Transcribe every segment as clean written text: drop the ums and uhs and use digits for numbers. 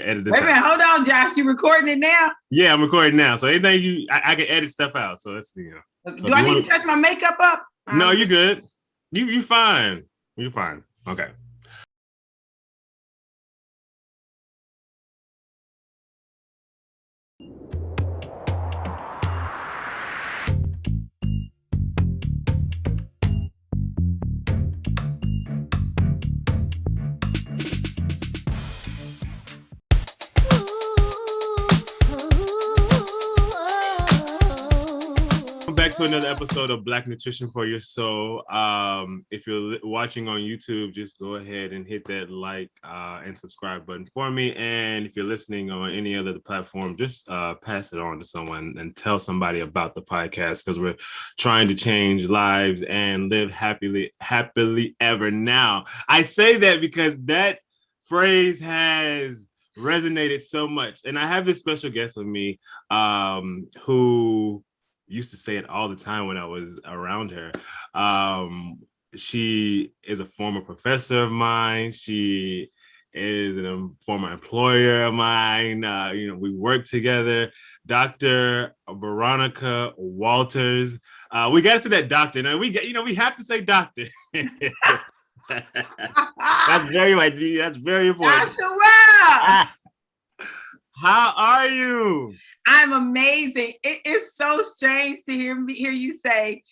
edit this Wait a minute, out. hold on, Josh. You recording it now? Yeah, I'm recording now. So anything I can edit stuff out. So that's So do I need to touch my makeup up? No, you good. You fine. You fine. Okay. Back to another episode of Black Nutrition for Your Soul. If you're watching on YouTube, just go ahead and hit that like and subscribe button for me. And if you're listening on any other platform, just pass it on to someone and tell somebody about the podcast, because we're trying to change lives and live happily ever now. I say that because that phrase has resonated so much. And I have this special guest with me who used to say it all the time when I was around her. She is a former professor of mine. She is a former employer of mine. We work together. Dr. Veronica Walters. We got to say that doctor. Now we have to say doctor. That's very important. How are you? I'm amazing. It is so strange to hear you say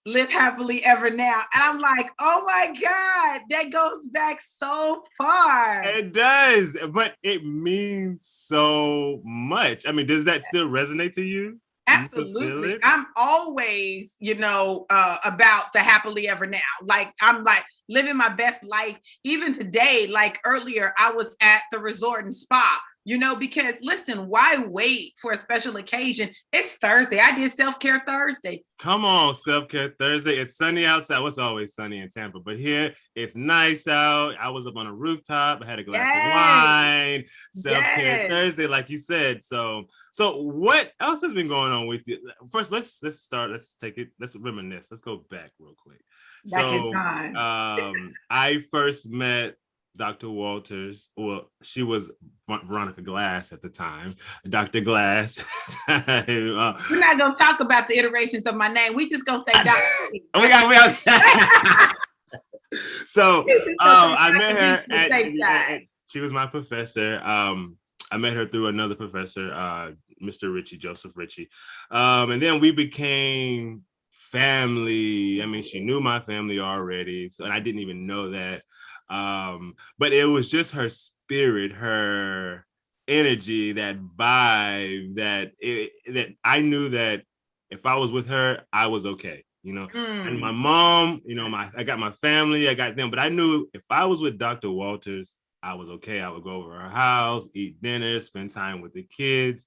live happily ever now. And I'm like, oh my God, that goes back so far. It does, but it means so much. I mean, does that still resonate to you? Absolutely. I'm always, about the happily ever now. Like, I'm like living my best life. Even today, like earlier, I was at the resort and spa. Because listen, why wait for a special occasion? It's Thursday. I did self-care Thursday. Come on, self-care Thursday. It's sunny outside. Well, it's always sunny in Tampa, but here it's nice out. I was up on a rooftop. I had a glass of wine. Self-care Thursday, like you said. So what else has been going on with you? First, let's start. Let's reminisce. Let's go back real quick. Back in time. I first met Dr. Walters. Well, she was Veronica Glass at the time. Dr. Glass. We're not gonna talk about the iterations of my name. We just gonna say Dr. we got. So I met her at she was my professor. I met her through another professor, Mr. Ritchie, Joseph Ritchie. And then we became family. I mean, she knew my family already, so and I didn't even know that. But it was just her spirit, her energy, that vibe, that I knew that if I was with her, I was okay, And my mom, I got my family, I got them, but I knew if I was with Dr. Walters, I was okay. I would go over her house, eat dinner, spend time with the kids.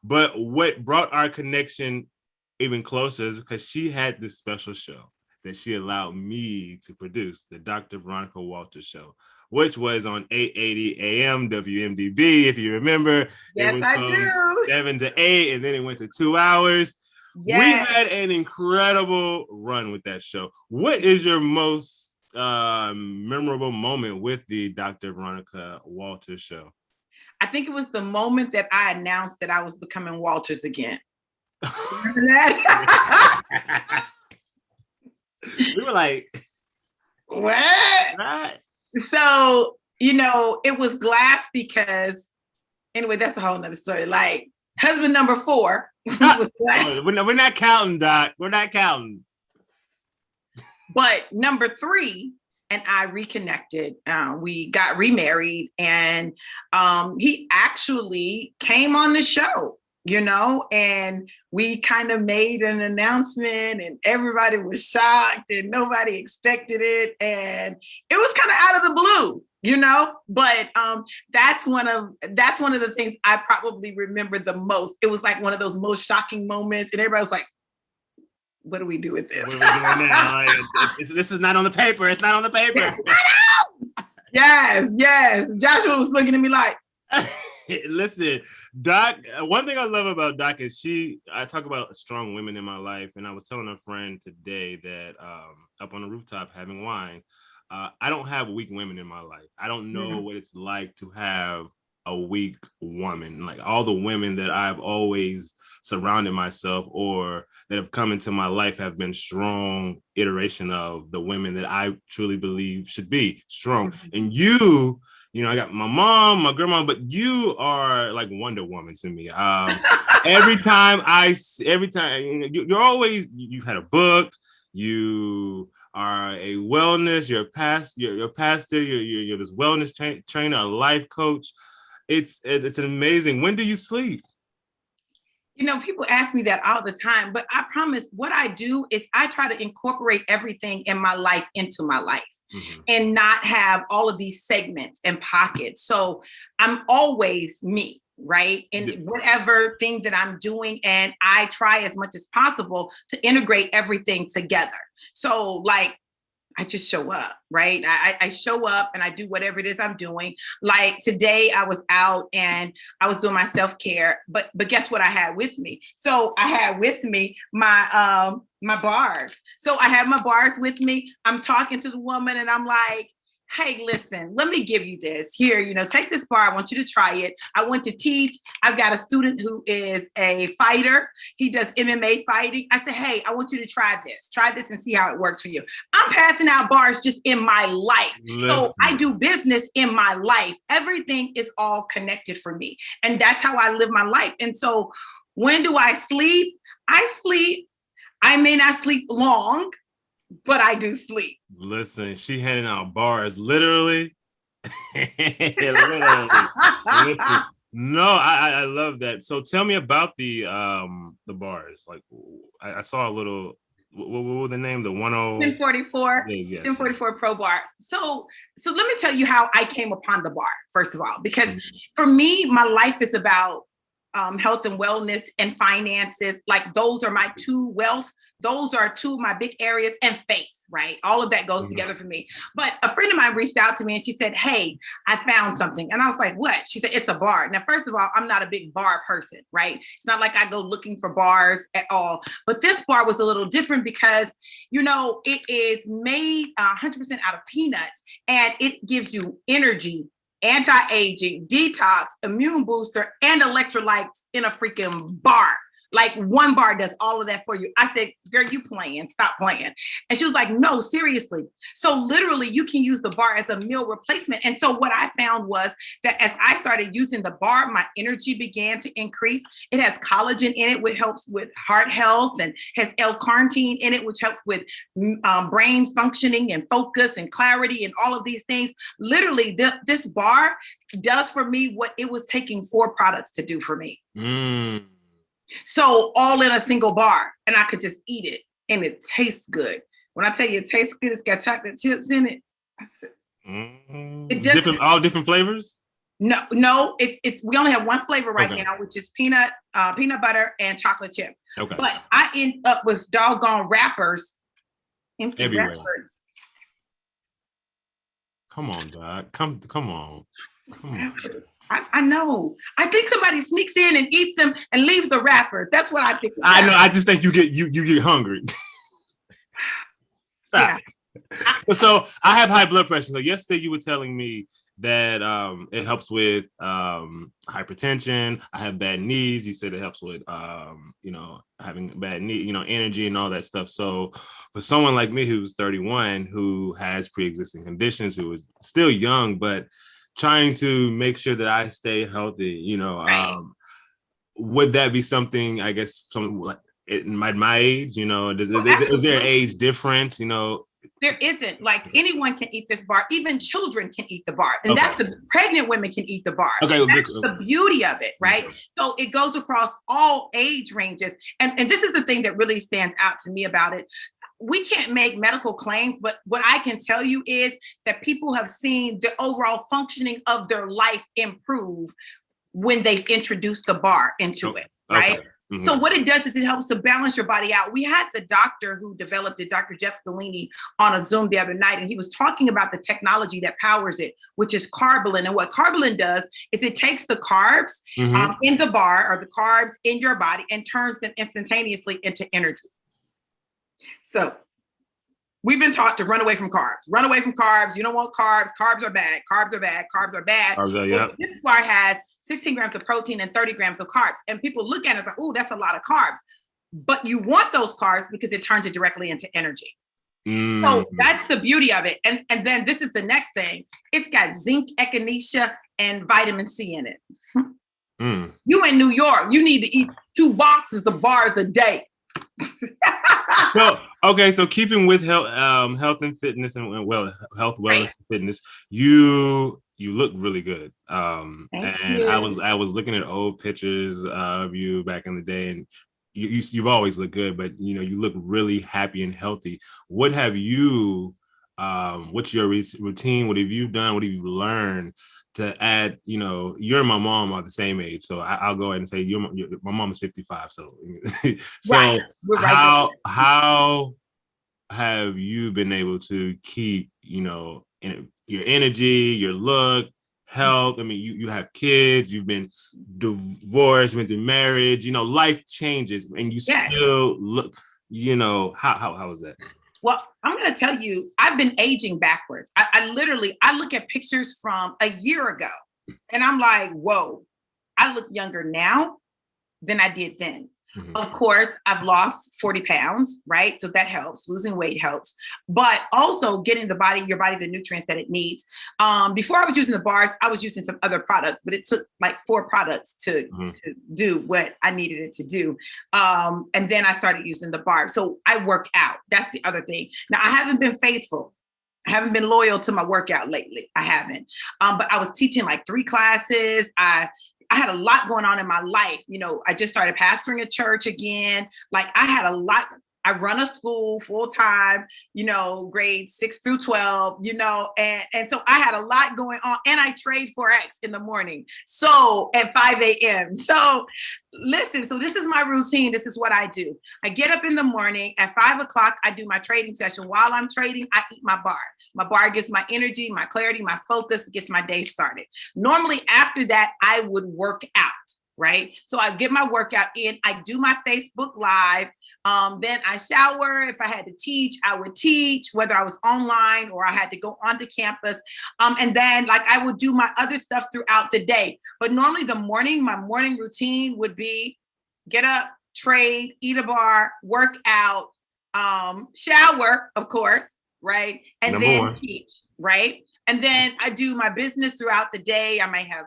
But what brought our connection even closer is because she had this special show that she allowed me to produce, the Dr. Veronica Walters Show, which was on 880 AM WMDB, if you remember. Yes, I do. 7 to 8, and then it went to 2 hours. Yes. We had an incredible run with that show. What is your most memorable moment with the Dr. Veronica Walters Show? I think it was the moment that I announced that I was becoming Walters again. Remember that? We were like, what? Right. So, it was Glass because, anyway, that's a whole nother story. Like, husband number 4. We're not counting, Doc. We're not counting. But number 3 and I reconnected. We got remarried, and he actually came on the show. And we kind of made an announcement, and everybody was shocked and nobody expected it. And it was kind of out of the blue, but that's one of the things I probably remember the most. It was like one of those most shocking moments, and everybody was like, what do we do with this? What are we doing now? Like, this is not on the paper. It's not on the paper. Yes. Joshua was looking at me like, listen, Doc, one thing I love about Doc is I talk about strong women in my life. And I was telling a friend today that up on the rooftop having wine, I don't have weak women in my life. I don't know what it's like to have a weak woman. Like all the women that I've always surrounded myself or that have come into my life have been strong iteration of the women that I truly believe should be strong. And you know, I got my mom, my grandma, but you are like Wonder Woman to me. Every time you're always, you've had a book, you are a wellness, you're a pastor, you're this wellness trainer, a life coach. It's amazing. When do you sleep? You know, people ask me that all the time, but I promise what I do is I try to incorporate everything in my life into my life. Mm-hmm. And not have all of these segments and pockets. So I'm always me, right? In whatever thing that I'm doing, and I try as much as possible to integrate everything together. So like, I just show up, right? I show up and I do whatever it is I'm doing. Like today I was out and I was doing my self-care, but guess what I had with me? So I had with me my bars. So I have my bars with me. I'm talking to the woman and I'm like, hey, listen, let me give you this here, you know, take this bar. I want you to try it. I went to teach. I've got a student who is a fighter. He does MMA fighting. I said, hey, I want you to try this and see how it works for you. I'm passing out bars just in my life. Listen. So I do business in my life. Everything is all connected for me. And that's how I live my life. And so when do I sleep? I sleep. I may not sleep long, but I do sleep. Listen, she handing out bars, literally. Literally. Listen, no, I love that. So tell me about the bars. Like I saw a little. What was the name? The 1044. Yes. 1044 Pro Bar. So let me tell you how I came upon the bar. First of all, because for me, my life is about health and wellness and finances. Like those are my two wealth. Those are two of my big areas, and faith, right? All of that goes together for me. But a friend of mine reached out to me and she said, hey, I found something. And I was like, what? She said, it's a bar. Now, first of all, I'm not a big bar person, right? It's not like I go looking for bars at all. But this bar was a little different because, you know, it is made 100% out of peanuts and it gives you energy, anti-aging, detox, immune booster, and electrolytes in a freaking bar. Like one bar does all of that for you. I said, girl, you playing, stop playing. And she was like, no, seriously. So literally you can use the bar as a meal replacement. And so what I found was that as I started using the bar, my energy began to increase. It has collagen in it, which helps with heart health, and has L-carnitine in it, which helps with brain functioning and focus and clarity and all of these things. Literally this bar does for me what it was taking 4 products to do for me. So all in a single bar, and I could just eat it, and it tastes good. When I tell you it tastes good, it's got chocolate chips in it. I said, all different flavors? No, it's we only have one flavor right now, which is peanut butter and chocolate chip. Okay. But I end up with doggone wrappers, empty everywhere. Wrappers. Come on, Doc. Come on. I know. I think somebody sneaks in and eats them and leaves the wrappers. That's what I think. I know. I just think you get hungry. Yeah. So I have high blood pressure. So yesterday you were telling me that it helps with hypertension. I have bad knees. You said it helps with having bad knee, energy and all that stuff. So for someone like me who's 31, who has pre-existing conditions, who is still young, but trying to make sure that I stay healthy, right. Would that be something, I guess, like in my age, is there an age difference, There isn't. Like anyone can eat this bar. Even children can eat the bar. And that's the pregnant women can eat the bar. Okay, that's the beauty of it, right? Okay. So it goes across all age ranges. And this is the thing that really stands out to me about it. We can't make medical claims, but what I can tell you is that people have seen the overall functioning of their life improve when they've introduced the bar into it, right? Okay. Mm-hmm. So what it does is it helps to balance your body out. We had the doctor who developed it, Dr. Jeff Galini, on a Zoom the other night, and he was talking about the technology that powers it, which is Carbolin. And what Carbolin does is it takes the carbs in the bar, or the carbs in your body, and turns them instantaneously into energy. So We've been taught to run away from carbs. Run away from carbs. You don't want carbs. Carbs are bad. Carbs are bad. Carbs are bad. Yeah. This bar has 16 grams of protein and 30 grams of carbs. And people look at it and say, oh, that's a lot of carbs. But you want those carbs because it turns it directly into energy. So that's the beauty of it. And then this is the next thing. It's got zinc, echinacea, and vitamin C in it. You in New York, you need to eat 2 boxes of bars a day. Well, okay, so keeping with health and fitness and health, wellness, and fitness, you look really good. Thank and you. I was looking at old pictures of you back in the day, and you've always looked good, but you look really happy and healthy. What have you? What's your routine? What have you done? What have you learned to add? You and my mom are the same age, so I'll go ahead and say my mom is 55. So, right. How have you been able to keep your energy, your look, health? I mean, you have kids, you've been divorced, went through marriage. Life changes, and you still look. How is that? Well, I'm going to tell you, I've been aging backwards. I literally look at pictures from a year ago and I'm like, whoa, I look younger now than I did then. Mm-hmm. Of course, I've lost 40 pounds, right? So that helps. Losing weight helps. But also getting your body the nutrients that it needs. Before I was using the bars, I was using some other products, but it took like 4 products to do what I needed it to do. And then I started using the bars. So I work out. That's the other thing. Now, I haven't been faithful. I haven't been loyal to my workout lately. I haven't. But I was teaching like 3 classes. I had a lot going on in my life. I just started pastoring a church again. Like I had a lot. I run a school full time, grades 6 through 12, and so I had a lot going on, and I trade Forex in the morning. So at 5 a.m. So listen, so this is my routine. This is what I do. I get up in the morning at 5 o'clock. I do my trading session. While I'm trading, I eat my bar. My bar gets my energy, my clarity, my focus, gets my day started. Normally after that, I would work out, right? So I get my workout in, I do my Facebook Live. Then I shower. If I had to teach, I would teach, whether I was online or I had to go onto campus. And then I would do my other stuff throughout the day. But normally my morning routine would be get up, trade, eat a bar, work out, shower, of course, right? And then teach, right? And then I do my business throughout the day. I might have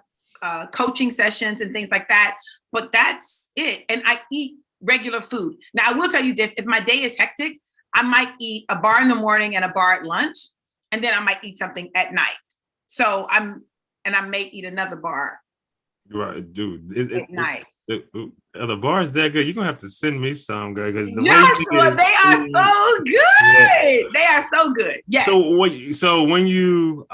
coaching sessions and things like that, but that's it. And I eat regular food. Now, I will tell you this, if my day is hectic, I might eat a bar in the morning and a bar at lunch, and then I might eat something at night. So I may eat another bar. Right, dude. At night. The bar is that good. You're gonna have to send me some, girl, because they are so good. Yeah. They are so good. Yes. So when you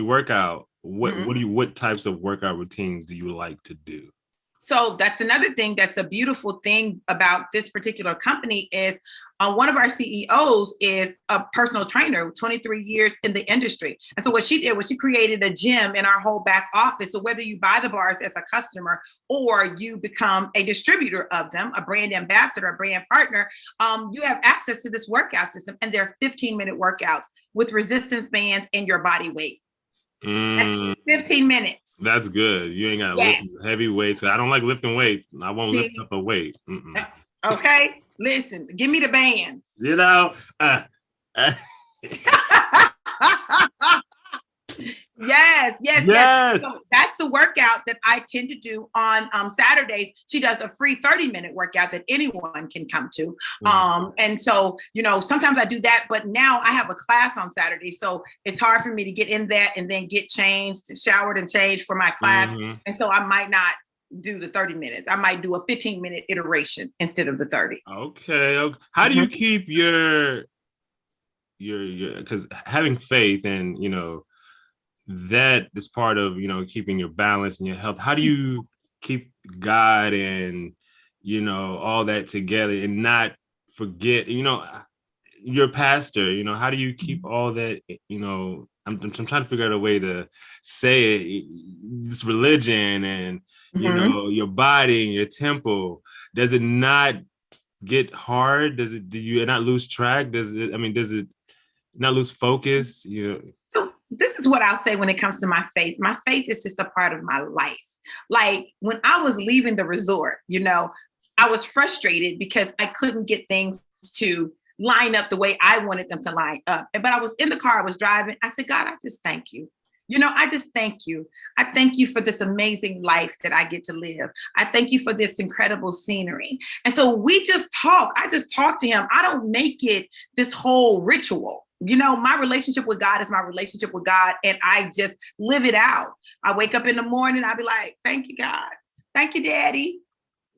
work out, what types of workout routines do you like to do? So that's another thing that's a beautiful thing about this particular company is one of our CEOs is a personal trainer, 23 years in the industry. And so what she did was she created a gym in our whole back office. So whether you buy the bars as a customer or you become a distributor of them, a brand ambassador, a brand partner, you have access to this workout system. And they're 15-minute workouts with resistance bands and your body weight. 15 minutes. That's good. You ain't got to lift heavy weights. I don't like lifting weights. I won't lift up a weight. Okay, listen, give me the bands. Yes. So that's the workout that I tend to do on Saturdays. She does a free 30-minute workout that anyone can come to. And so, sometimes I do that, but now I have a class on Saturday. So it's hard for me to get in that and then get changed, showered and changed for my class. And so I might not do the 30 minutes. I might do a 15-minute iteration instead of the 30. Okay. How do you keep your because having faith and, that is part of, keeping your balance and your health. How do you keep God and, all that together and not forget, your pastor, how do you keep all that, I'm trying to figure out a way to say it. This religion and, your body and your temple, does it not get hard? Do you not lose track? Does it not lose focus? So this is what I'll say when it comes to my faith. My faith is just a part of my life. Like when I was leaving the resort, I was frustrated because I couldn't get things to line up the way I wanted them to line up. But I was in the car, I was driving. I said, God, I just thank you. I just thank you. I thank you for this amazing life that I get to live. I thank you for this incredible scenery. And so we just talk. I just talk to him. I don't make it this whole ritual. My relationship with God is my relationship with God, and I just live it out. I wake up in the morning, I'll be like, thank you, God. Thank you, Daddy.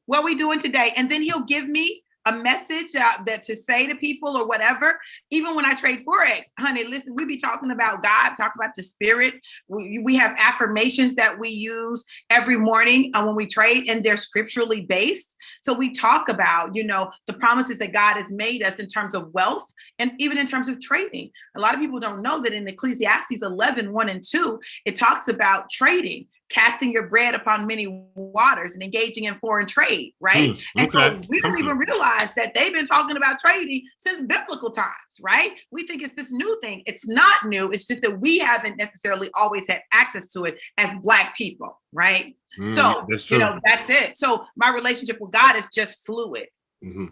What are we doing today? And then he'll give me a message that to say to people or whatever. Even when I trade Forex, honey, listen, we be talking about God, talk about the spirit. We have affirmations that we use every morning when we trade, and they're scripturally based. So we talk about, the promises that God has made us in terms of wealth and even in terms of trading. A lot of people don't know that in Ecclesiastes 11:1-2, it talks about trading, casting your bread upon many waters and engaging in foreign trade, right? Okay. And so we don't even realize that they've been talking about trading since biblical times, right? We think it's this new thing. It's not new. It's just that we haven't necessarily always had access to it as Black people, right? So, that's it. So my relationship with God is just fluid. Mm-hmm.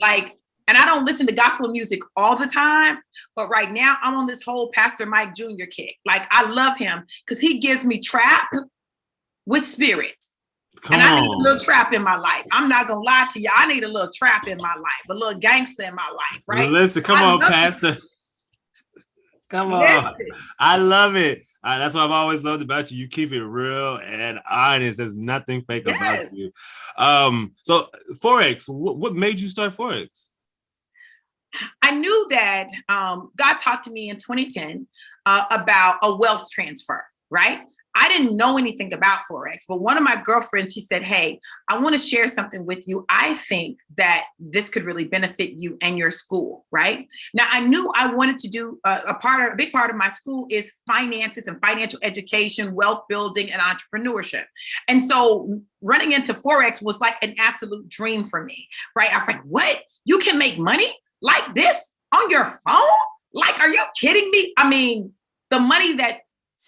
And I don't listen to gospel music all the time, but right now I'm on this whole Pastor Mike Jr. kick. I love him because he gives me trap with spirit. I need a little trap in my life. I'm not going to lie to you. I need a little trap in my life, a little gangster in my life, right? Listen, come on, Pastor. Come on. Listen. I love it. That's what I've always loved about you. You keep it real and honest. There's nothing fake about you. So Forex, what made you start Forex? I knew that God talked to me in 2010 about a wealth transfer, right? I didn't know anything about Forex, but one of my girlfriends, she said, hey, I want to share something with you. I think that this could really benefit you and your school, right? Now, I knew I wanted to do a big part of my school is finances and financial education, wealth building, and entrepreneurship. And so running into Forex was like an absolute dream for me, right? I was like, what? You can make money like this on your phone? Are you kidding me? I mean, the money that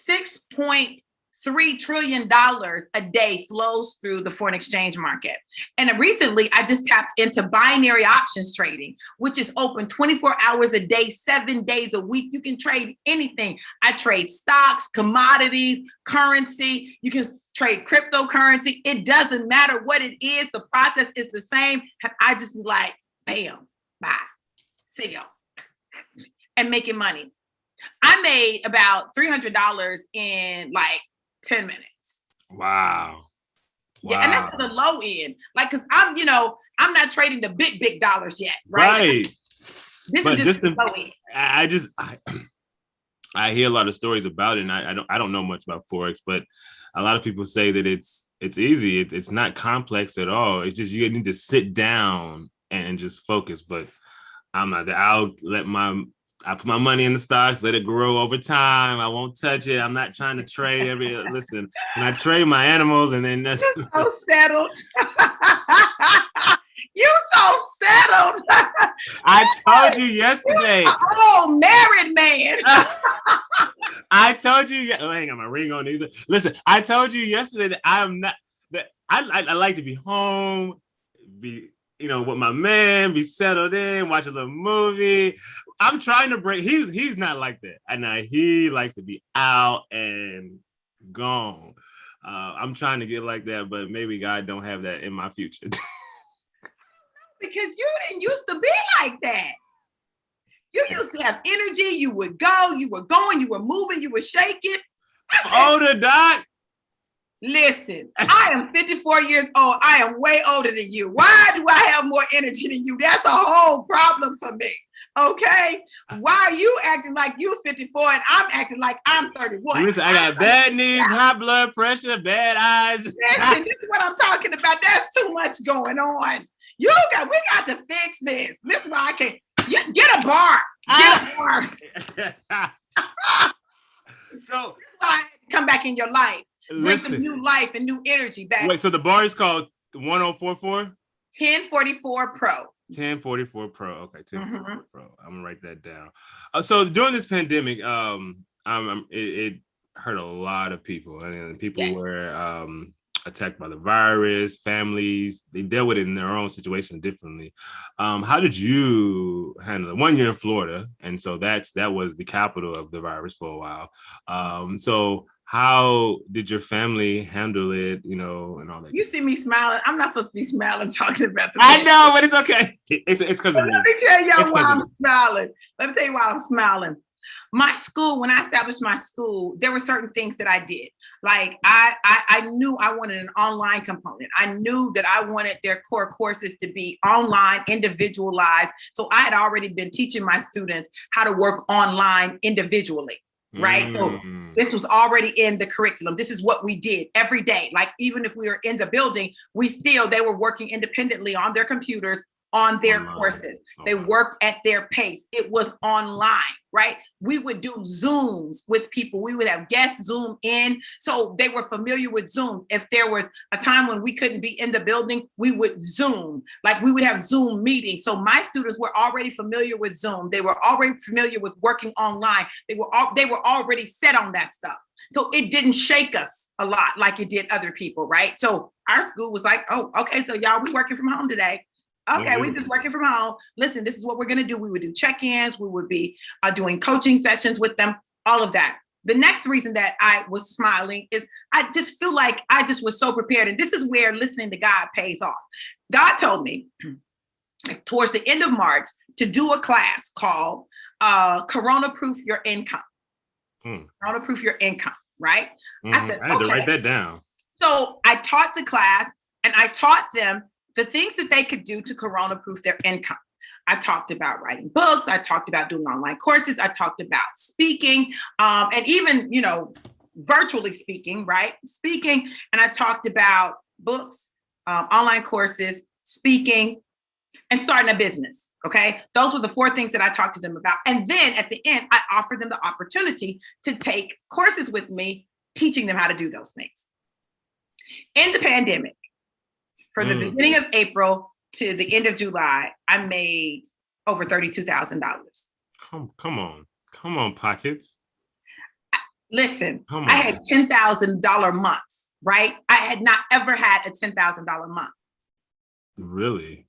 $6.3 trillion a day flows through the foreign exchange market. And recently, I just tapped into binary options trading, which is open 24 hours a day, 7 days a week. You can trade anything. I trade stocks, commodities, currency. You can trade cryptocurrency. It doesn't matter what it is. The process is the same. I just be like, bam, bye, see y'all, and making money. I made about $300 in 10 minutes. Wow. Yeah, and that's for the low end. Cause I'm not trading the big dollars yet, right? Right. This is just the low end. I hear a lot of stories about it, and I don't know much about Forex, but a lot of people say that it's easy. It's not complex at all. It's just you need to sit down and just focus. But I'm not there. I put my money in the stocks, let it grow over time. I won't touch it. I'm not trying to trade listen, when I trade my animals and then that's so settled. You so settled. I told you yesterday. Oh, married man. I told you, I ain't got my ring on either. Listen, I told you yesterday that I am not, that I like to be home, with my man, be settled in, watch a little movie. I'm trying to break. He's not like that. And he likes to be out and gone. I'm trying to get like that, but maybe God don't have that in my future. Because you didn't used to be like that. You used to have energy. You would go. You were going. You were moving. You were shaking. Older, Doc. Listen, I am 54 years old. I am way older than you. Why do I have more energy than you? That's a whole problem for me. Okay? Why are you acting like you 54 and I'm acting like I'm 31? Listen, I got bad knees, high blood pressure, bad eyes. Listen, this is what I'm talking about. There's too much going on. We got to fix this. This is why I can't. Get a bar. Get a bar. So I had to come back in your life. Bring some new life and new energy back. Wait, so the bar is called 1044? 1044 Pro. 1044 Pro. Okay, 1044 Pro. I'm gonna write that down. So during this pandemic, it hurt a lot of people, and people were attacked by the virus. Families, they dealt with it in their own situation differently. How did you handle it? One, you're in Florida, and so that was the capital of the virus for a while. So how did your family handle it, and all that? You see me smiling. I'm not supposed to be smiling talking about the I know, but it's okay. It's because of me. Let me tell y'all why I'm smiling. Let me tell you why I'm smiling. My school, when I established my school, there were certain things that I did. Like I knew I wanted an online component. I knew that I wanted their core courses to be online, individualized. So I had already been teaching my students how to work online individually. Right. So this was already in the curriculum. This is what we did every day. Like, even if we were in the building, they were working independently on their computers, on their courses. They worked at their pace. It was online, right? We would do Zooms with people. We would have guests Zoom in. So they were familiar with Zooms. If there was a time when we couldn't be in the building, we would Zoom. Like, we would have Zoom meetings. So my students were already familiar with Zoom. They were already familiar with working online. They were already set on that stuff. So it didn't shake us a lot like it did other people, right? So our school was like, oh, okay, so y'all, we working from home today. Okay, we just working from home. Listen, this is what we're going to do. We would do check-ins. We would be doing coaching sessions with them, all of that. The next reason that I was smiling is I just feel like I just was so prepared. And this is where listening to God pays off. God told me towards the end of March to do a class called Corona Proof Your Income. Corona Proof Your Income, right? I said, I had to write that down. So I taught the class, and I taught them the things that they could do to corona-proof their income. I talked about writing books. I talked about doing online courses. I talked about speaking, and even, virtually speaking, right? Speaking. And I talked about books, online courses, speaking, and starting a business. Okay. Those were the 4 things that I talked to them about. And then at the end, I offered them the opportunity to take courses with me, teaching them how to do those things. In the pandemic, from the beginning of April to the end of July, I made over $32,000. Come on, pockets. Listen, I had $10,000 months, right? I had not ever had a $10,000 month. Really?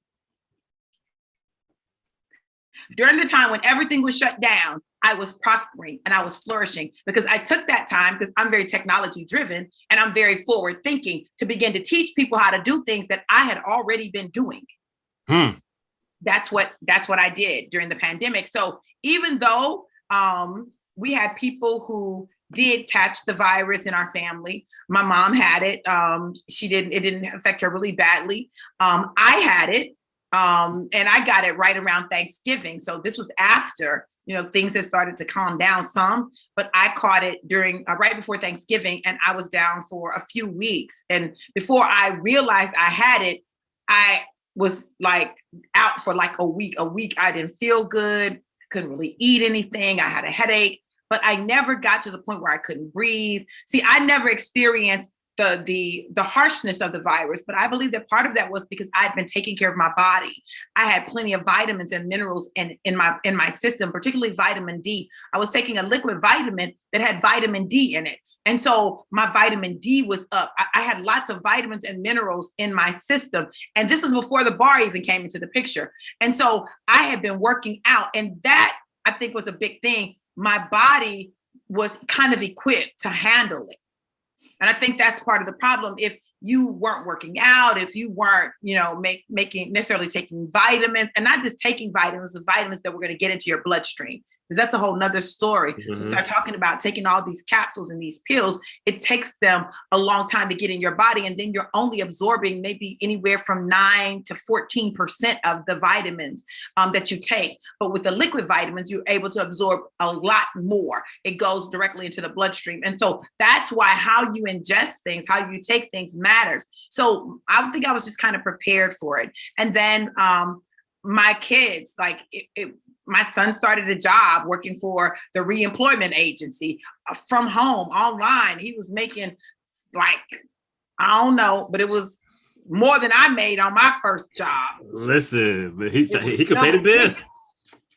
During the time when everything was shut down, I was prospering and I was flourishing because I took that time, because I'm very technology driven and I'm very forward thinking, to begin to teach people how to do things that I had already been doing. That's what I did during the pandemic. So even though we had people who did catch the virus in our family, my mom had it. It didn't affect her really badly. I had it. And I got it right around Thanksgiving. So this was after, things had started to calm down some, but I caught it during right before Thanksgiving, and I was down for a few weeks. And before I realized I had it, I was like out for like a week. I didn't feel good. Couldn't really eat anything. I had a headache, but I never got to the point where I couldn't breathe. See, I never experienced the harshness of the virus, but I believe that part of that was because I'd been taking care of my body. I had plenty of vitamins and minerals in my system, particularly vitamin D. I was taking a liquid vitamin that had vitamin D in it. And so my vitamin D was up. I had lots of vitamins and minerals in my system. And this was before the bar even came into the picture. And so I had been working out, and that I think was a big thing. My body was kind of equipped to handle it. And I think that's part of the problem. If you weren't working out, if you weren't, making necessarily taking vitamins, and not just taking vitamins, the vitamins that were going to get into your bloodstream, because that's a whole nother story. We start talking about taking all these capsules and these pills. It takes them a long time to get in your body. And then you're only absorbing maybe anywhere from 9 to 14% of the vitamins that you take. But with the liquid vitamins, you're able to absorb a lot more. It goes directly into the bloodstream. And so that's why how you ingest things, how you take things matters. So I think I was just kind of prepared for it. And then my kids, my son started a job working for the reemployment agency from home, online. He was making I don't know, but it was more than I made on my first job. Listen, but he could pay the bill.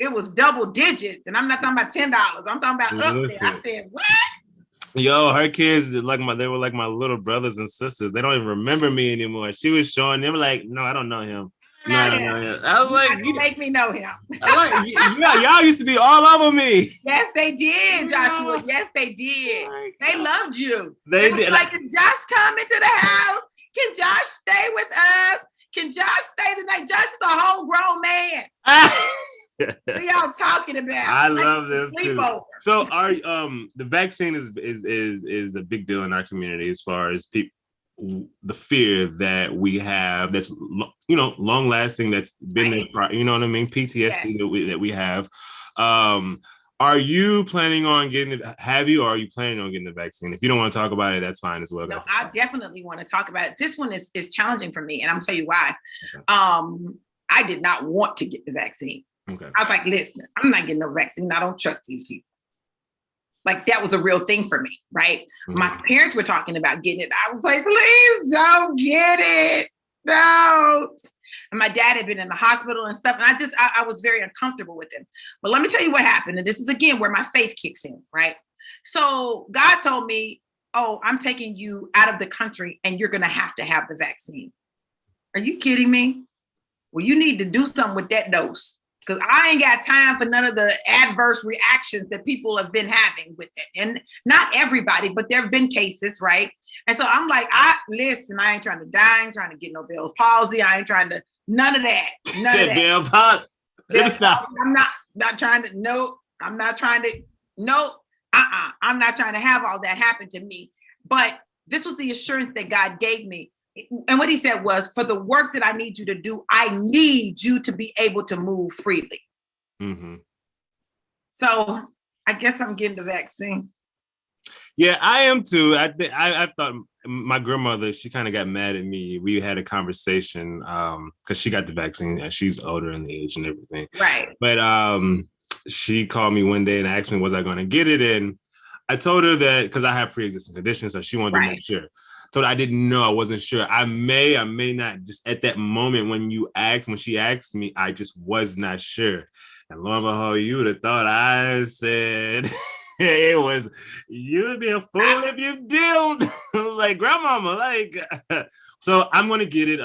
It was double digits, and I'm not talking about $10. I'm talking about up there. I said, what? Yo, her kids they were like my little brothers and sisters. They don't even remember me anymore. She was showing them like, no, I don't know him. No, I don't know him. I was like, you make me know him. Y'all used to be all over me. Yes, they did, Joshua. Yes, they did. They loved you. They did. Like, can Josh come into the house? Can Josh stay with us? Can Josh stay the night? Josh is a whole grown man. What y'all talking about? I love them too. So the vaccine is a big deal in our community as far as people. The fear that we have that's long lasting, that's been there, you know what I mean, PTSD that we have. Are you planning on getting it? Have you, or are you planning on getting the vaccine? If you don't want to talk about it, that's fine as well. No, I definitely want to talk about it. This one is challenging for me, and I'm gonna tell you why. Okay. I did not want to get the vaccine. Okay. I was like, listen, I'm not getting no vaccine. I don't trust these people. Like, that was a real thing for me, right? Mm-hmm. My parents were talking about getting it. I was like, please don't get it. Don't. And my dad had been in the hospital and stuff. And I was very uncomfortable with him. But let me tell you what happened. And this is, again, where my faith kicks in, right? So God told me, oh, I'm taking you out of the country and you're going to have the vaccine. Are you kidding me? Well, you need to do something with that dose. Because I ain't got time for none of the adverse reactions that people have been having with it. And not everybody, but there have been cases, right? And so I'm like, I ain't trying to die. I ain't trying to get no Bell's palsy. I ain't trying to, none of that. None of that. Bell's palsy. I'm not trying to, no, I'm not trying to, no, I'm not trying to have all that happen to me. But this was the assurance that God gave me. And what he said was, for the work that I need you to do, I need you to be able to move freely. Mm-hmm. So I guess I'm getting the vaccine. Yeah, I am too. I thought my grandmother, she kind of got mad at me. We had a conversation because she got the vaccine and she's older in the age and everything. Right. But she called me one day and asked me, was I going to get it? And I told her that because I have pre-existing conditions, so she wanted to make sure. So I didn't know. I wasn't sure. I may not. Just at that moment when she asked me, I just was not sure. And lo and behold, you would have thought I said it was, you'd be a fool if you didn't. I was like, grandmama, like, so I'm going to get it.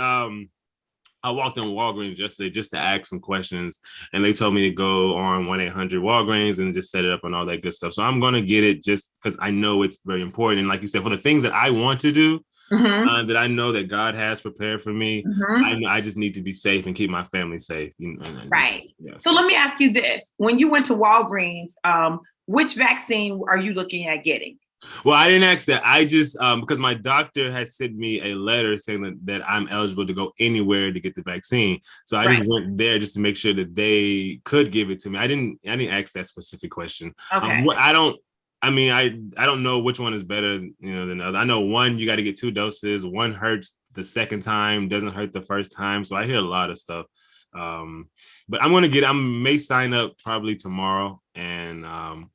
I walked in Walgreens yesterday just to ask some questions, and they told me to go on 1-800-Walgreens and just set it up and all that good stuff. So I'm going to get it just because I know it's very important. And like you said, for the things that I want to do, that I know that God has prepared for me, I just need to be safe and keep my family safe. Right. So let me ask you this. When you went to Walgreens, which vaccine are you looking at getting? Well, I didn't ask that. I just, because my doctor had sent me a letter saying that I'm eligible to go anywhere to get the vaccine. So I just went there just to make sure that they could give it to me. I didn't ask that specific question. Okay. I don't know which one is better, than the other. I know one, you got to get 2 doses. One hurts the second time, doesn't hurt the first time. So I hear a lot of stuff. But I may sign up probably tomorrow and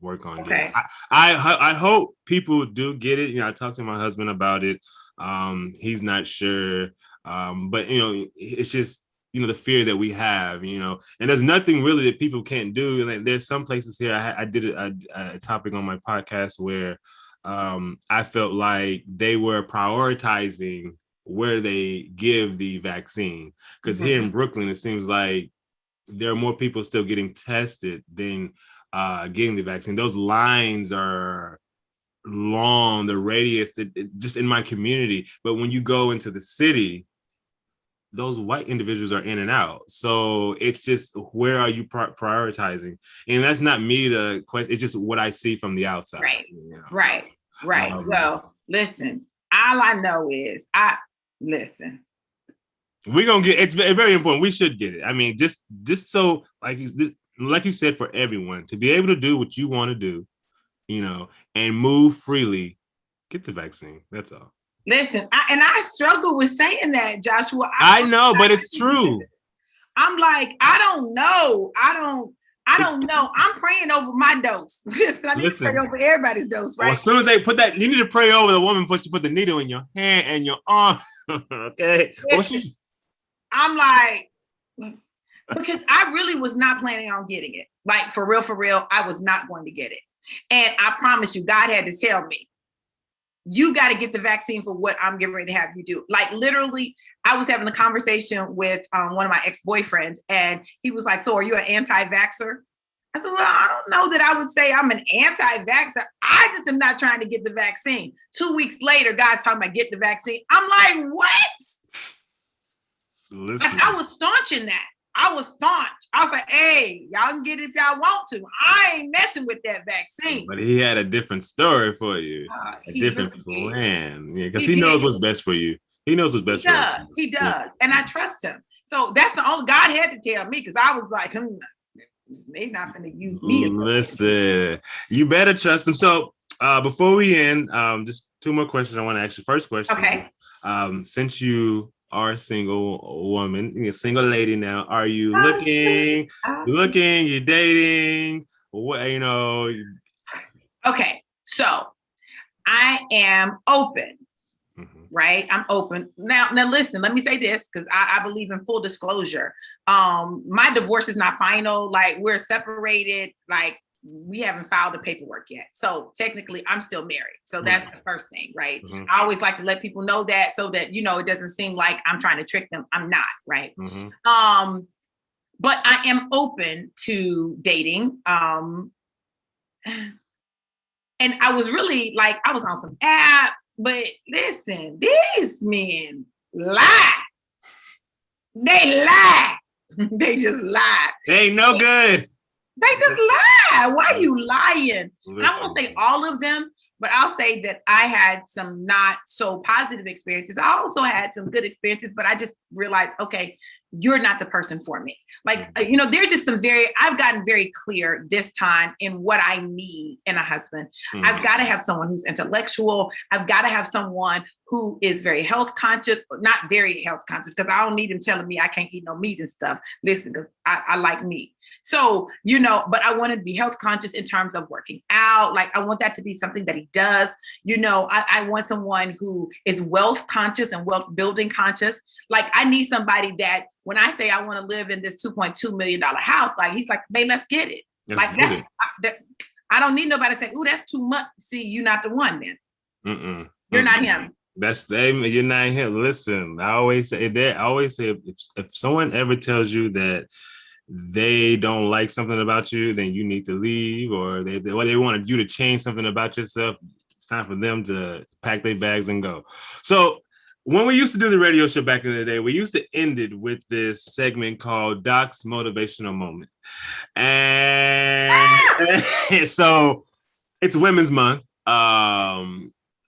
work on it. I hope people do get it. I talked to my husband about it. He's not sure. But it's just, the fear that we have, and there's nothing really that people can't do. Like, there's some places here. I did a topic on my podcast where I felt like they were prioritizing where they give the vaccine. Because here in Brooklyn, it seems like there are more people still getting tested than getting the vaccine. Those lines are long, the radius, just in my community. But when you go into the city, those white individuals are in and out. So it's just, where are you prioritizing? And that's not me to question. It's just what I see from the outside. Right. Well, listen, all I know is listen. We're going to get, it's very important. We should get it. I mean, just so, like you said, for everyone to be able to do what you want to do, and move freely, get the vaccine. That's all. Listen, I struggle with saying that, Joshua. I know, but it's true. I'm like, I don't know. I'm praying over my dose. I need to pray over everybody's dose, right? Well, as soon as they put that, you need to pray over the woman before she put the needle in your hand and your arm. Okay. I'm like, because I really was not planning on getting it. Like, for real, I was not going to get it. And I promise you, God had to tell me, you got to get the vaccine for what I'm getting ready to have you do. Like, literally, I was having a conversation with one of my ex-boyfriends, and he was like, so are you an anti-vaxxer? I said, well, I don't know that I would say I'm an anti-vaxxer. I just am not trying to get the vaccine. 2 weeks later, God's talking about getting the vaccine. I'm like, what? Listen. Like, I was staunch in that. I was staunch. I was like, hey, y'all can get it if y'all want to. I ain't messing with that vaccine. But he had a different story for you. A different plan. Yeah, because he knows what's best for you. He knows what's best for you. He does. And I trust him. So that's the only, God had to tell me, because I was like, they're not going to use me. Listen, you better trust him. So before we end, just two more questions I want to ask you. First question. Okay. Since you are a single woman, you're a single lady now, are you looking, you're dating, what, you know? Okay, so I am open. Right? I'm open. Now listen, let me say this, because I believe in full disclosure. My divorce is not final. Like, we're separated. Like, we haven't filed the paperwork yet. So technically I'm still married. So that's the first thing, right? I always like to let people know that, so that, you know, it doesn't seem like I'm trying to trick them. I'm not, right? But I am open to dating. And I was really like, I was on some apps. But listen, these men lie. They lie. They just lie. They ain't no good. They just lie. Why are you lying? And I won't say all of them, but I'll say that I had some not so positive experiences. I also had some good experiences, but I just realized, okay, you're not the person for me. Like, you know, there's just I've gotten very clear this time in what I need in a husband. I've got to have someone who's intellectual. I've got to have someone who is very health conscious, but not very health conscious, because I don't need him telling me I can't eat no meat and stuff. Listen, because I like meat. So, you know, but I want to be health conscious in terms of working out. Like, I want that to be something that he does. You know, I want someone who is wealth conscious and wealth building conscious. Like, I need somebody that, when I say I want to live in this $2.2 million house, like, he's like, babe, let's get it. I don't need nobody to say, ooh, that's too much. See, you're not the one then. You're not him. You're not him. Listen, I always say if someone ever tells you that they don't like something about you, then you need to leave, or they wanted you to change something about yourself. It's time for them to pack their bags and go. So when we used to do the radio show back in the day, we used to end it with this segment called Doc's Motivational Moment. And so it's Women's Month.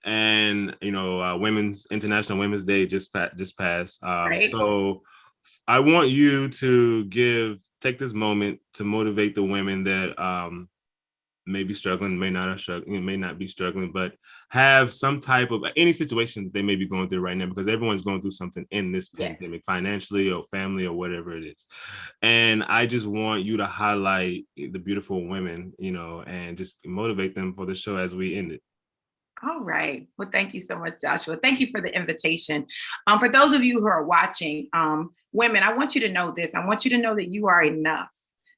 And, you know, International Women's Day just passed. Right. So I want you to take this moment to motivate the women that may be struggling, may not be struggling, but have some type of any situation that they may be going through right now, because everyone's going through something in this pandemic, financially or family or whatever it is. And I just want you to highlight the beautiful women, you know, and just motivate them for the show as we end it. All right. Well, thank you so much, Joshua. Thank you for the invitation. For those of you who are watching, women, I want you to know this. I want you to know that you are enough.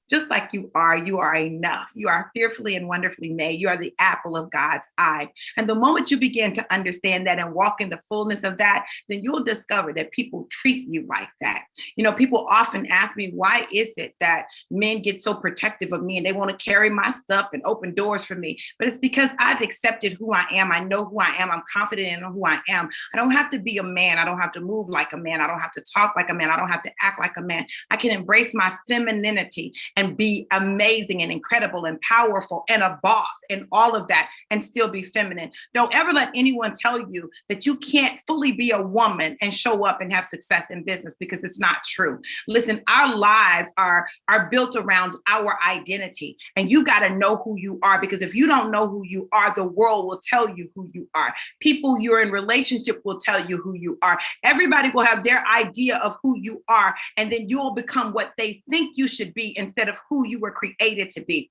Just like you are enough. You are fearfully and wonderfully made. You are the apple of God's eye. And the moment you begin to understand that and walk in the fullness of that, then you'll discover that people treat you like that. You know, people often ask me, why is it that men get so protective of me and they want to carry my stuff and open doors for me? But it's because I've accepted who I am. I know who I am. I'm confident in who I am. I don't have to be a man. I don't have to move like a man. I don't have to talk like a man. I don't have to act like a man. I can embrace my femininity and be amazing and incredible and powerful and a boss and all of that and still be feminine. Don't ever let anyone tell you that you can't fully be a woman and show up and have success in business, because it's not true. Listen, our lives are built around our identity, and you got to know who you are, because if you don't know who you are, the world will tell you who you are. People you're in relationship will tell you who you are. Everybody will have their idea of who you are, and then you will become what they think you should be instead of who you were created to be.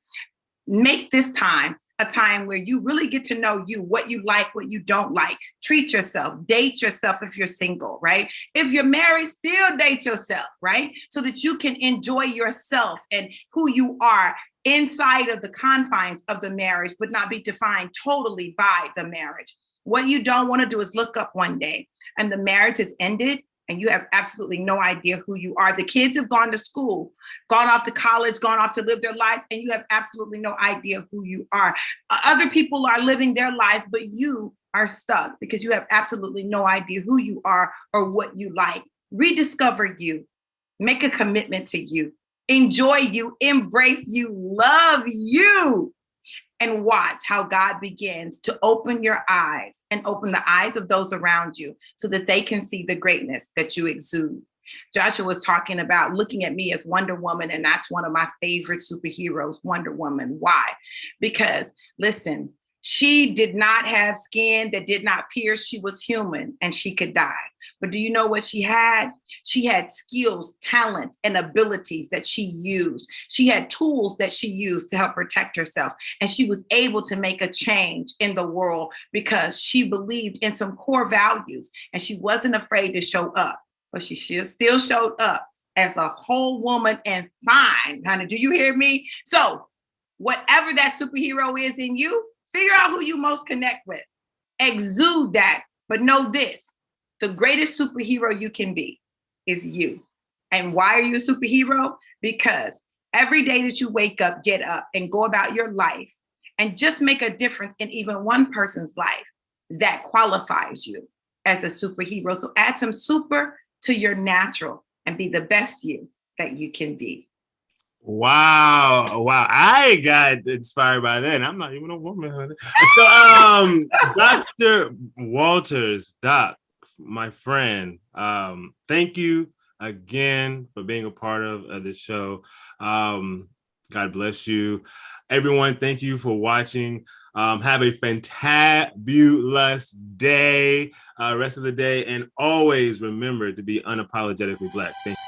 Make this time a time where you really get to know you, what you like, what you don't like. Treat yourself, date yourself if you're single, right? If you're married, still date yourself, right? So that you can enjoy yourself and who you are inside of the confines of the marriage, but not be defined totally by the marriage. What you don't want to do is look up one day and the marriage has ended and you have absolutely no idea who you are. The kids have gone to school, gone off to college, gone off to live their life, and you have absolutely no idea who you are. Other people are living their lives, but you are stuck because you have absolutely no idea who you are or what you like. Rediscover you. Make a commitment to you. Enjoy you. Embrace you. Love you. And watch how God begins to open your eyes and open the eyes of those around you so that they can see the greatness that you exude. Joshua was talking about looking at me as Wonder Woman, and that's one of my favorite superheroes, Wonder Woman. Why? Because, listen, she did not have skin that did not pierce. She was human and she could die. But do you know what she had? She had skills, talents, and abilities that she used. She had tools that she used to help protect herself. And she was able to make a change in the world because she believed in some core values and she wasn't afraid to show up. But she still showed up as a whole woman and fine, honey. Do you hear me? So whatever that superhero is in you, figure out who you most connect with. Exude that. But know this, the greatest superhero you can be is you. And why are you a superhero? Because every day that you wake up, get up and go about your life and just make a difference in even one person's life, that qualifies you as a superhero. So add some super to your natural and be the best you that you can be. Wow. I got inspired by that. I'm not even a woman, honey. So Dr. Walters, Doc, my friend, thank you again for being a part of the show. God bless you. Everyone, thank you for watching. Have a fantabulous day, rest of the day, and always remember to be unapologetically Black. Thank you.